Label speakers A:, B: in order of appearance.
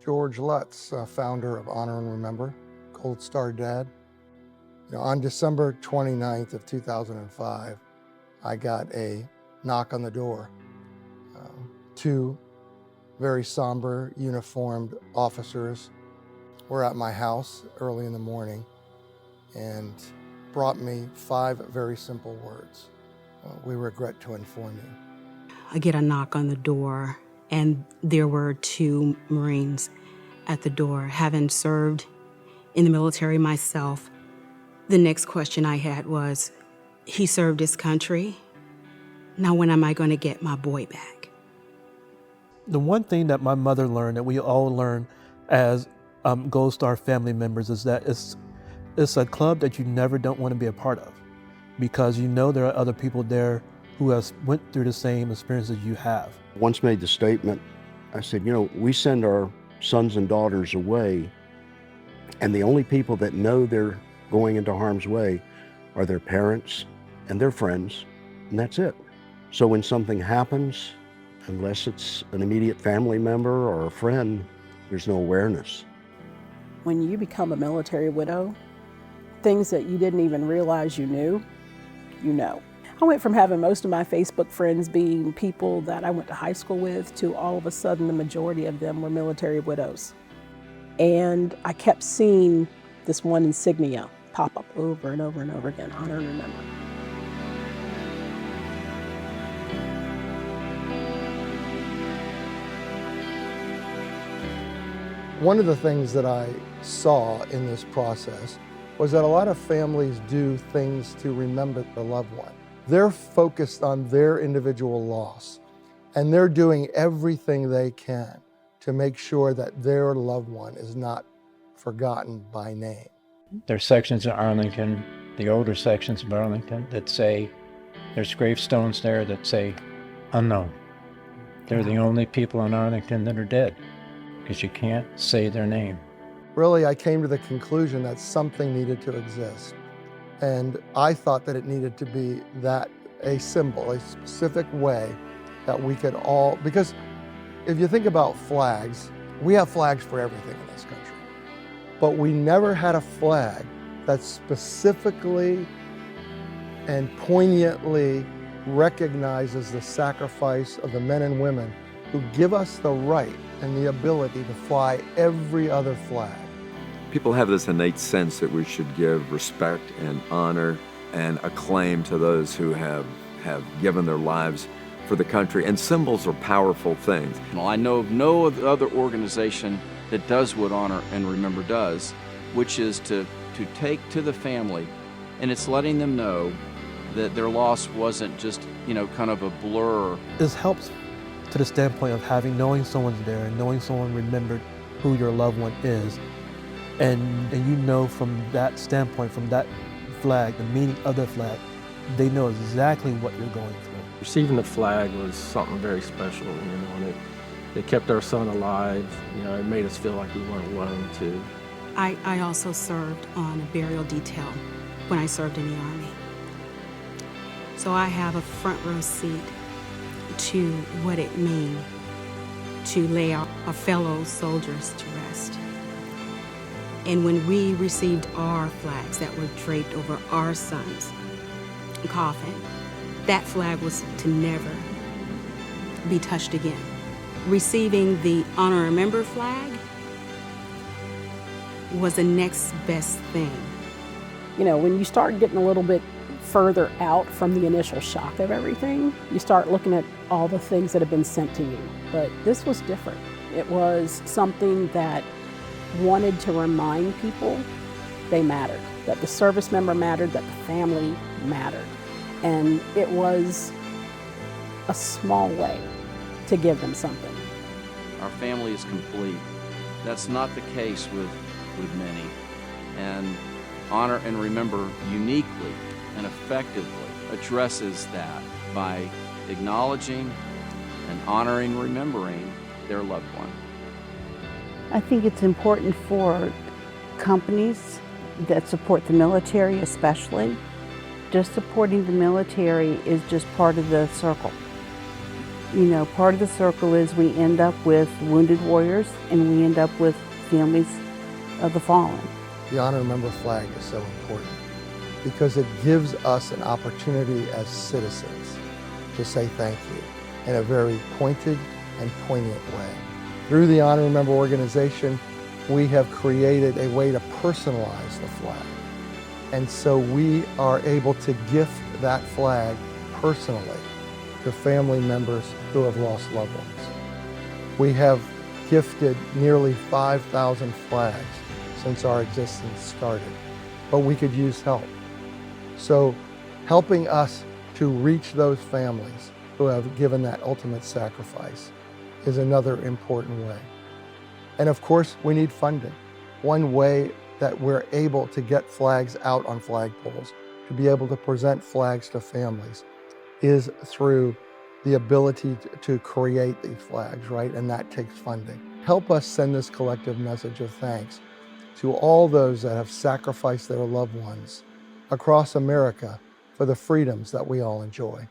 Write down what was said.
A: George Lutz, founder of Honor and Remember, Gold Star Dad. On December 29th of 2005, I got a knock on the door. Two very somber, uniformed officers were at my house early in the morning and brought me 5 very simple words. We regret to inform you.
B: I get a knock on the door, and there were 2 Marines at the door. Having served in the military myself, the next question I had was, he served his country. Now when am I going to get my boy back?
C: The one thing that my mother learned, that we all learn as Gold Star family members, is that it's a club that you never don't want to be a part of, because you know there are other people there who have went through the same experiences you have.
D: Once made the statement, I said, we send our sons and daughters away, and the only people that know they're going into harm's way are their parents and their friends, and that's it. So when something happens, unless it's an immediate family member or a friend, there's no awareness.
E: When you become a military widow, things that you didn't even realize you knew, you know. I went from having most of my Facebook friends being people that I went to high school with to all of a sudden the majority of them were military widows. And I kept seeing this one insignia pop up over and over and over again, Honor and Remember.
A: One of the things that I saw in this process was that a lot of families do things to remember their loved one. They're focused on their individual loss, and they're doing everything they can to make sure that their loved one is not forgotten by name.
F: There's sections of Arlington, the older sections of Arlington, that say, there's gravestones there that say unknown. They're the only people in Arlington that are dead, because you can't say their name.
A: Really, I came to the conclusion that something needed to exist. And I thought that it needed to be a symbol, a specific way that we could all, because if you think about flags, we have flags for everything in this country. But we never had a flag that specifically and poignantly recognizes the sacrifice of the men and women who give us the right and the ability to fly every other flag.
G: People have this innate sense that we should give respect and honor and acclaim to those who have given their lives for the country, and symbols are powerful things.
H: Well, I know of no other organization that does what Honor and Remember does, which is to take to the family, and it's letting them know that their loss wasn't just, kind of a blur.
C: This helps to the standpoint of knowing someone's there and knowing someone remembered who your loved one is. And from that standpoint, from that flag, the meaning of the flag, they know exactly what you're going through.
I: Receiving the flag was something very special, and it kept our son alive. It made us feel like we weren't alone too.
B: I also served on a burial detail when I served in the Army. So I have a front row seat to what it means to lay our fellow soldiers to rest. And when we received our flags that were draped over our son's coffin, that flag was to never be touched again. Receiving the Honor and Remember flag was the next best thing.
E: When you start getting a little bit further out from the initial shock of everything, you start looking at all the things that have been sent to you. But this was different. It was something that wanted to remind people they mattered, that the service member mattered, that the family mattered. And it was a small way to give them something.
H: Our family is complete. That's not the case with many. And Honor and Remember uniquely and effectively addresses that by acknowledging and honoring, remembering their loved one.
J: I think it's important for companies that support the military especially. Just supporting the military is just part of the circle. You know, part of the circle is we end up with wounded warriors and we end up with families of the fallen.
A: The Honor and Remember flag is so important because it gives us an opportunity as citizens to say thank you in a very pointed and poignant way. Through the Honor and Remember organization, we have created a way to personalize the flag. And so we are able to gift that flag personally to family members who have lost loved ones. We have gifted nearly 5,000 flags since our existence started, but we could use help. So helping us to reach those families who have given that ultimate sacrifice is another important way. And of course, we need funding. One way that we're able to get flags out on flagpoles, to be able to present flags to families, is through the ability to create these flags, right? And that takes funding. Help us send this collective message of thanks to all those that have sacrificed their loved ones across America for the freedoms that we all enjoy.